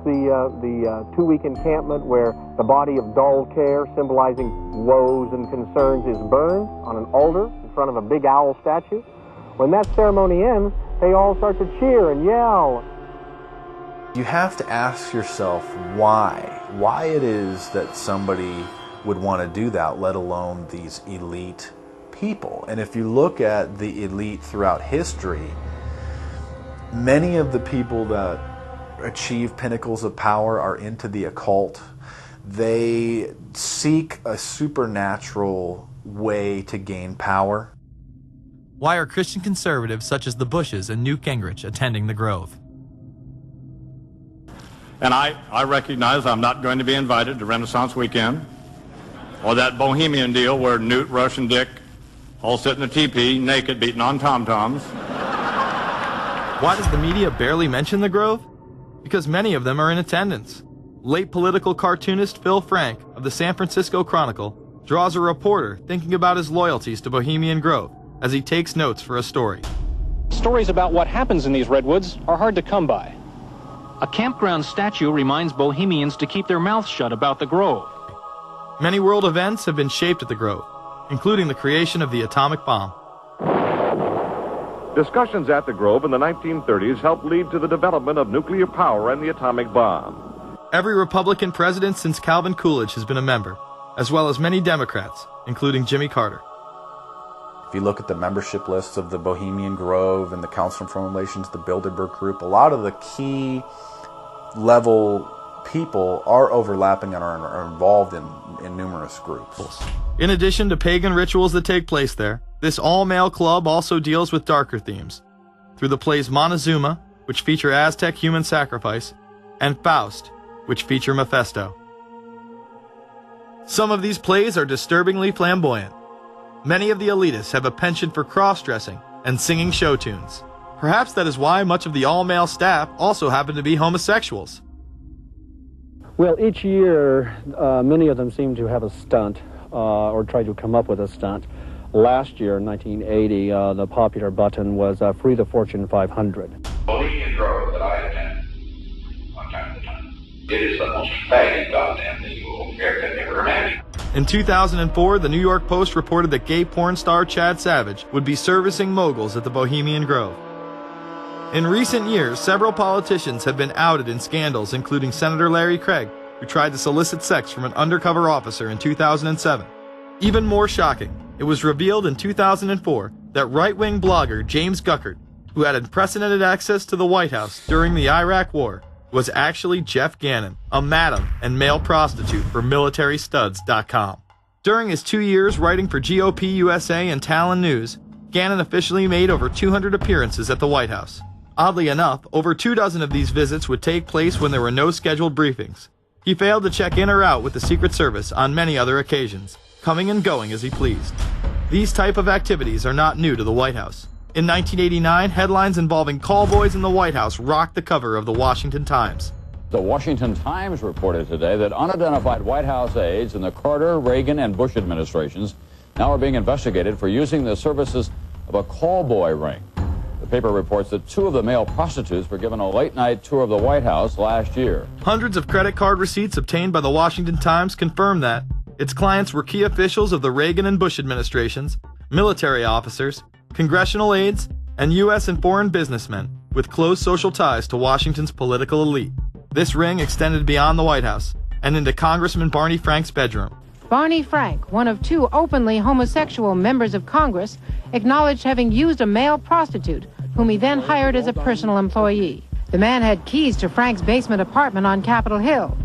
the two-week encampment where the body of dull care, symbolizing woes and concerns, is burned on an altar in front of a big owl statue. When that ceremony ends, they all start to cheer and yell. You have to ask yourself why it is that somebody would want to do that, let alone these elite people. And if you look at the elite throughout history, many of the people that achieve pinnacles of power are into the occult. They seek a supernatural way to gain power. Why are Christian conservatives such as the Bushes and Newt Gingrich attending the Grove? And I recognize I'm not going to be invited to Renaissance Weekend or that Bohemian deal where Newt, Rush, and Dick all sit in a teepee naked beating on tom-toms. Why does the media barely mention the Grove? Because many of them are in attendance. Late political cartoonist Phil Frank of the San Francisco Chronicle draws a reporter thinking about his loyalties to Bohemian Grove as he takes notes for a story. Stories about what happens in these redwoods are hard to come by. A campground statue reminds Bohemians to keep their mouths shut about the Grove. Many world events have been shaped at the Grove, including the creation of the atomic bomb. Discussions at the Grove in the 1930s helped lead to the development of nuclear power and the atomic bomb. Every Republican president since Calvin Coolidge has been a member, as well as many Democrats, including Jimmy Carter. If you look at the membership lists of the Bohemian Grove and the Council on Foreign Relations, the Bilderberg Group, a lot of the key level people are overlapping and are involved in numerous groups. In addition to pagan rituals that take place there, this all-male club also deals with darker themes through the plays Montezuma, which feature Aztec human sacrifice, and Faust, which feature Mephisto. Some of these plays are disturbingly flamboyant. Many of the elitists have a penchant for cross-dressing and singing show tunes. Perhaps that is why much of the all-male staff also happen to be homosexuals. Well, each year, many of them seem to have a stunt or try to come up with a stunt. Last year, in 1980, the popular button was Free the Fortune 500. Bohemian Grove that I attend one time at a time. It is the most faggot goddamn thing you will ever imagine. In 2004, the New York Post reported that gay porn star Chad Savage would be servicing moguls at the Bohemian Grove. In recent years, several politicians have been outed in scandals, including Senator Larry Craig, who tried to solicit sex from an undercover officer in 2007. Even more shocking, it was revealed in 2004 that right-wing blogger James Guckert, who had unprecedented access to the White House during the Iraq War, was actually Jeff Gannon, a madam and male prostitute for MilitaryStuds.com. During his 2 years writing for GOP USA and Talon News, Gannon officially made over 200 appearances at the White House. Oddly enough, over 24 of these visits would take place when there were no scheduled briefings. He failed to check in or out with the Secret Service on many other occasions, coming and going as he pleased. These type of activities are not new to the White House. In 1989, headlines involving callboys in the White House rocked the cover of the Washington Times. The Washington Times reported today that unidentified White House aides in the Carter, Reagan, and Bush administrations now are being investigated for using the services of a callboy ring. The paper reports that 2 of the male prostitutes were given a late-night tour of the White House last year. Hundreds of credit card receipts obtained by the Washington Times confirm that its clients were key officials of the Reagan and Bush administrations, military officers, congressional aides, and U.S. and foreign businessmen with close social ties to Washington's political elite. This ring extended beyond the White House and into Congressman Barney Frank's bedroom. Barney Frank, one of 2 openly homosexual members of Congress, acknowledged having used a male prostitute, whom he then hired as a personal employee. The man had keys to Frank's basement apartment on Capitol Hill.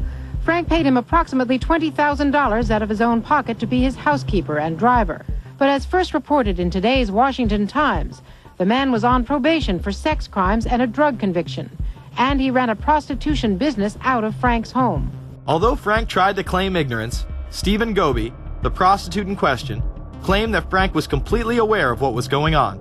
Frank paid him approximately $20,000 out of his own pocket to be his housekeeper and driver. But as first reported in today's Washington Times, the man was on probation for sex crimes and a drug conviction, and he ran a prostitution business out of Frank's home. Although Frank tried to claim ignorance, Stephen Goby, the prostitute in question, claimed that Frank was completely aware of what was going on,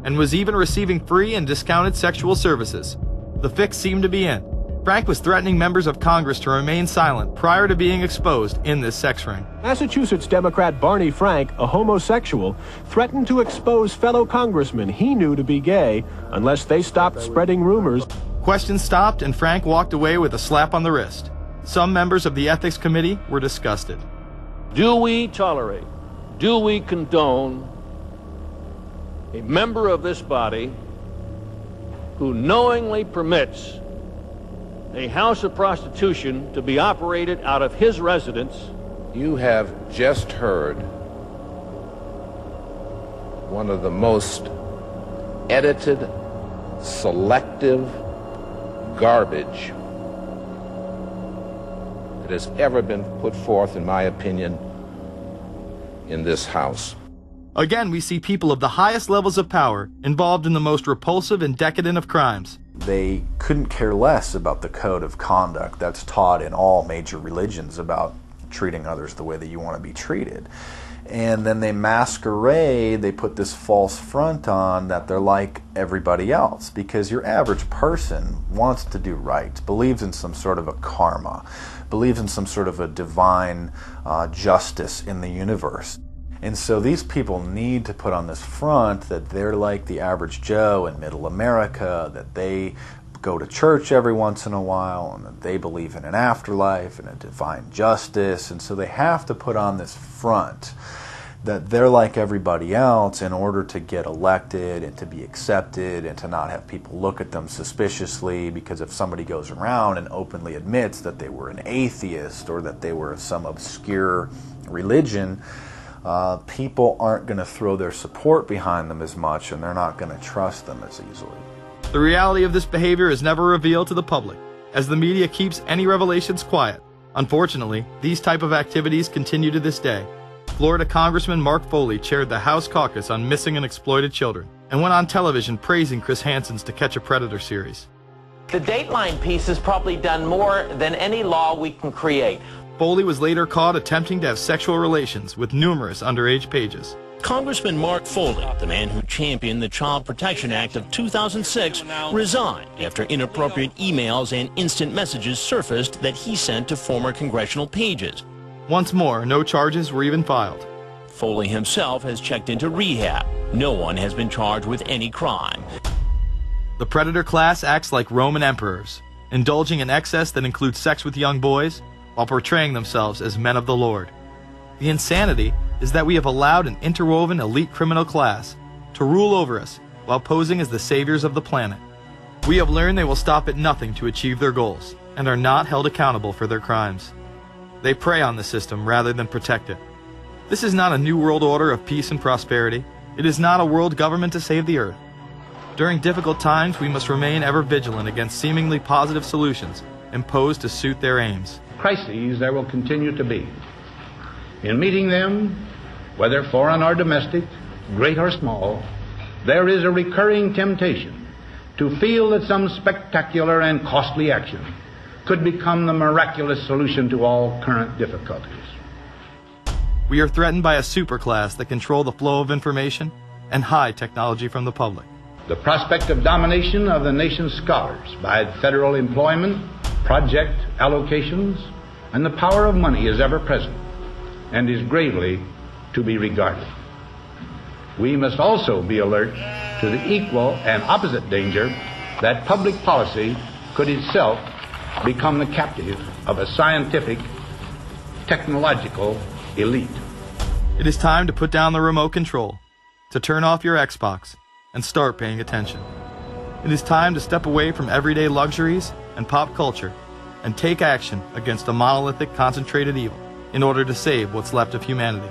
and was even receiving free and discounted sexual services. The fix seemed to be in. Frank was threatening members of Congress to remain silent prior to being exposed in this sex ring. Massachusetts Democrat Barney Frank, a homosexual, threatened to expose fellow congressmen he knew to be gay unless they stopped spreading rumors. Questions stopped, and Frank walked away with a slap on the wrist. Some members of the Ethics Committee were disgusted. Do we tolerate, do we condone a member of this body who knowingly permits a house of prostitution to be operated out of his residence? You have just heard one of the most edited, selective garbage that has ever been put forth, in my opinion, in this House. Again, we see people of the highest levels of power involved in the most repulsive and decadent of crimes. They couldn't care less about the code of conduct that's taught in all major religions about treating others the way that you want to be treated. And then they masquerade, they put this false front on that they're like everybody else, because your average person wants to do right, believes in some sort of a karma, believes in some sort of a divine justice in the universe. And so these people need to put on this front that they're like the average Joe in middle America, that they go to church every once in a while, and that they believe in an afterlife and a divine justice. And so they have to put on this front that they're like everybody else in order to get elected and to be accepted and to not have people look at them suspiciously, because if somebody goes around and openly admits that they were an atheist or that they were of some obscure religion, people aren't going to throw their support behind them as much, and they're not going to trust them as easily. The reality of this behavior is never revealed to the public, as the media keeps any revelations quiet. Unfortunately, these type of activities continue to this day. Florida Congressman Mark Foley chaired the House caucus on missing and exploited children, and went on television praising Chris Hansen's To Catch a Predator series. The Dateline piece has probably done more than any law we can create. Foley was later caught attempting to have sexual relations with numerous underage pages. Congressman Mark Foley, the man who championed the Child Protection Act of 2006, resigned after inappropriate emails and instant messages surfaced that he sent to former congressional pages. Once more, no charges were even filed. Foley himself has checked into rehab. No one has been charged with any crime. The predator class acts like Roman emperors, indulging in excess that includes sex with young boys while portraying themselves as men of the Lord. The insanity is that we have allowed an interwoven elite criminal class to rule over us while posing as the saviors of the planet. We have learned they will stop at nothing to achieve their goals and are not held accountable for their crimes. They prey on the system rather than protect it. This is not a new world order of peace and prosperity. It is not a world government to save the earth. During difficult times, we must remain ever vigilant against seemingly positive solutions imposed to suit their aims. Crises there will continue to be. In meeting them, whether foreign or domestic, great or small, there is a recurring temptation to feel that some spectacular and costly action could become the miraculous solution to all current difficulties. We are threatened by a superclass that control the flow of information and hide technology from the public. The prospect of domination of the nation's scholars by federal employment, project allocations, and the power of money is ever present and is gravely to be regarded. We must also be alert to the equal and opposite danger that public policy could itself become the captive of a scientific, technological elite. It is time to put down the remote control, to turn off your Xbox, and start paying attention. It is time to step away from everyday luxuries and pop culture and take action against a monolithic, concentrated evil in order to save what's left of humanity.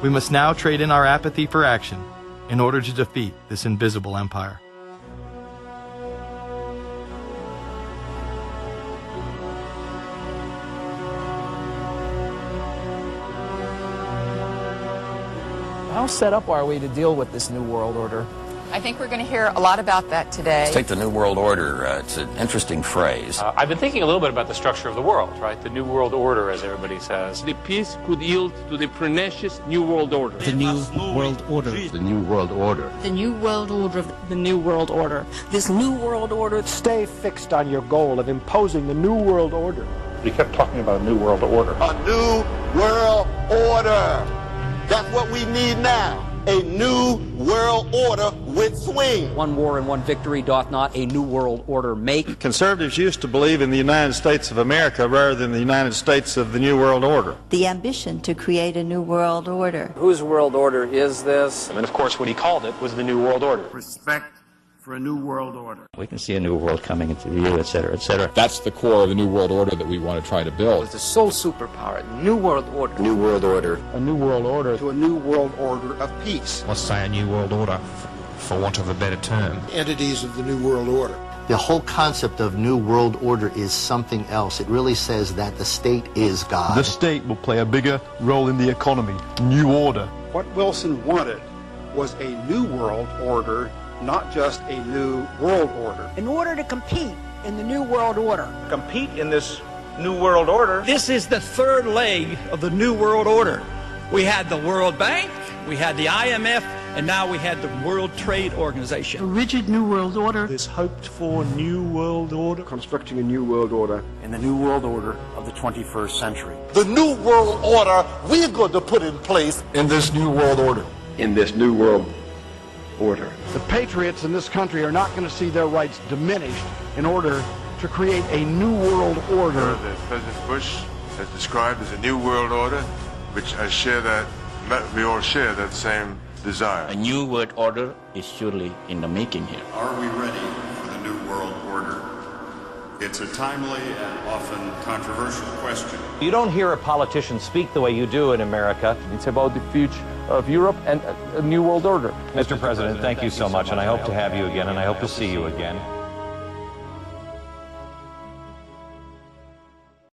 We must now trade in our apathy for action in order to defeat this invisible empire. How set up are we to deal with this new world order? I think we're going to hear a lot about that today. Let's take the New World Order. It's an interesting phrase. I've been thinking a little bit about the structure of the world, right? The New World Order, as everybody says. The peace could yield to the pernicious New World Order. The New World Order. The New World Order. The New World Order. The New World Order. This New World Order. Stay fixed on your goal of imposing the New World Order. We kept talking about a New World Order. A New World Order. That's what we need now. a new world order with swing. One war and one victory doth not a new world order make. Conservatives used to believe in the United States of America rather than the United States of the New World Order. The ambition to create a new world order. Whose world order is this? And of course what he called it was the New World Order. Respect for a new world order. We can see a new world coming into view, etc., etc. That's the core of the new world order that we want to try to build. It's the sole superpower, new world order. New world order. A new world order. To a new world order of peace. Let's say a new world order, for want of a better term. Entities of the new world order. The whole concept of new world order is something else. It really says that the state is God. The state will play a bigger role in the economy. New order. What Wilson wanted was a new world order, not just a new world order. In order to compete in the new world order. Compete in this new world order. This is the third leg of the new world order. We had the World Bank, we had the IMF, and now we had the World Trade Organization. A rigid new world order. This hoped for new world order. Constructing a new world order. In the new world order of the 21st century. The new world order we're going to put in place in this new world order. In this new world order. The patriots in this country are not going to see their rights diminished in order to create a new world order. That President Bush has described as a new world order, which we all share that same desire. A new world order is surely in the making here. Are we ready for the new world order? It's a timely and often controversial question. You don't hear a politician speak the way you do in America. It's about the future of Europe and a new world order. Mr. President, thank you so much, and I hope to have you again, and I hope to see you again.